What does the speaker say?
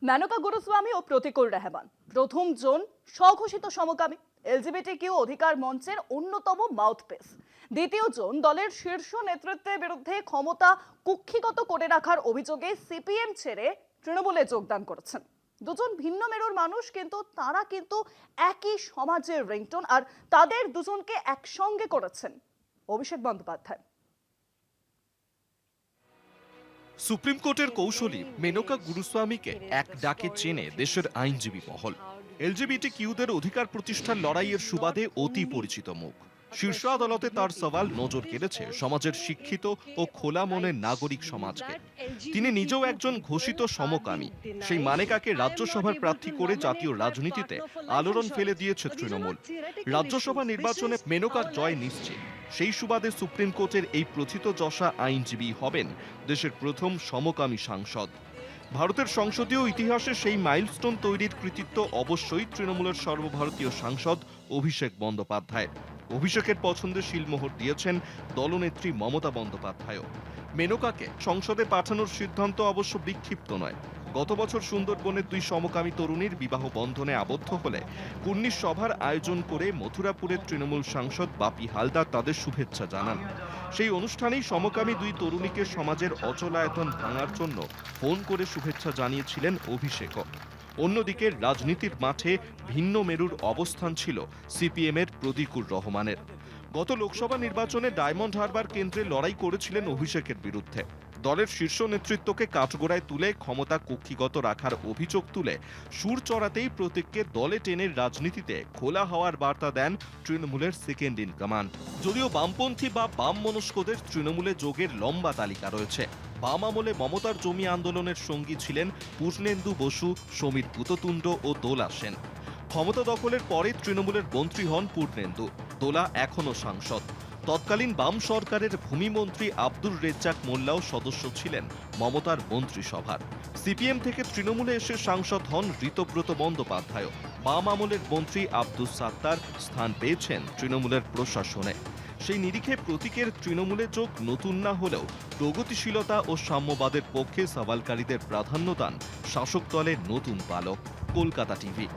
মেনকা গুরুস্বামী ও প্রতিকুল রহমান প্রথম জন স্বঘোষিত সমকামী এলজিবিটিকিউ অধিকার মঞ্চের অন্যতম মাউথপিস। দ্বিতীয় জন দলের শীর্ষ নেতৃত্বের বিরুদ্ধে ক্ষমতা কুক্ষিগত করে রাখার অভিযোগে সিপিএম ছেড়ে তৃণমূলে যোগদান করেছেন। দুজন ভিন্ন মেরুর মানুষ, কিন্তু তারা কিন্তু একই সমাজের রিংটোন, আর তাদের দুজনকে একসঙ্গে করেছেন অভিষেক বন্দ্যোপাধ্যায়। সুপ্রিম কোর্টের কৌশলী মেনকা গুরুস্বামীকে এক ডাকে চেনে দেশের আইনজীবী মহল। এলজিবিটি কিউদের অধিকার প্রতিষ্ঠার লড়াইয়ের সুবাদে অতি পরিচিত মুখ। শীর্ষ আদালতে তার সওয়াল নজর কেড়েছে সমাজের শিক্ষিত ও খোলা মনের নাগরিক সমাজকে। তিনি নিজেও একজন ঘোষিত সমকামী। সেই মানেকাকে রাজ্যসভার প্রার্থী করে জাতীয় রাজনীতিতে আলোড়ন ফেলে দিয়েছে তৃণমূল। রাজ্যসভা নির্বাচনে মেনকার জয় নিশ্চিত। সেই সুবাদে সুপ্রিম কোর্টের এই প্রথিতযশা আইনজীবী হবেন দেশের প্রথম সমকামী সাংসদ। ভারতের সংসদীয় ইতিহাসে সেই মাইলস্টোন তৈরির কৃতিত্ব অবশ্যই তৃণমূলের সর্বভারতীয় সাংসদ অভিষেক বন্দ্যোপাধ্যায়। অভিষেকের পছন্দে শিলমোহর দিয়েছেন দলনেত্রী মমতা বন্দ্যোপাধ্যায়ও। মেনকাকে সংসদে পাঠানোর সিদ্ধান্ত অবশ্য বিক্ষিপ্ত নয়। গত বছর সুন্দরবনের দুই সমকামী তরুণীর বিবাহ বন্ধনে আবদ্ধ হলে কুর্নিশ সভার আয়োজন করে মথুরাপুরের তৃণমূল সাংসদ বাপি হালদার তাদের শুভেচ্ছা জানান। সেই অনুষ্ঠানেই সমকামী দুই তরুণীকে সমাজের অচলায়তন ভাঙার জন্য ফোন করে শুভেচ্ছা জানিয়েছিলেন অভিষেকও। অন্যদিকে রাজনীতির মাঠে ভিন্ন মেরুর অবস্থান ছিল সিপিএমের প্রতিকুল রহমানের। গত লোকসভা নির্বাচনে ডায়মন্ড হারবার কেন্দ্রে লড়াই করেছিলেন অভিষেকের বিরুদ্ধে। দলের শীর্ষ নেতৃত্বকে কাঠগড়ায় তুলে ক্ষমতা কুক্ষিগত রাখার অভিযোগ তুলে সুর চড়াতেই প্রতীককে দলে টেনে রাজনীতিতে খোলা হওয়ার বার্তা দেন তৃণমূলের সেকেন্ড ইন কমান্ড। যদিও বামপন্থী বা বাম মনস্কদের তৃণমূলে যোগের লম্বা তালিকা রয়েছে। বাম আমলে মমতার জমি আন্দোলনের সঙ্গী ছিলেন পূর্ণেন্দু বসু, সমীর পুততুণ্ড ও দোলা সেন। ক্ষমতা দখলের পরে তৃণমূলের মন্ত্রী হন পূর্ণেন্দু। দোলা এখনও সাংসদ। তৎকালীন বাম সরকারের ভূমিমন্ত্রী আব্দুর রেজ্জাক মোল্লাও সদস্য ছিলেন মমতার মন্ত্রিসভার। সিপিএম থেকে তৃণমূলে এসে সাংসদ হন ঋতব্রত বন্দ্যোপাধ্যায়। বাম আমলের মন্ত্রী আব্দুস সাত্তার স্থান পেয়েছেন তৃণমূলের প্রশাসনে। সেই নিরিখে প্রতীকের তৃণমূলে যোগ নতুন না হলেও প্রগতিশীলতা ও সাম্যবাদের পক্ষে সওয়ালকারীদের প্রাধান্য দান শাসক দলের নতুন পালক। কলকাতা টিভি।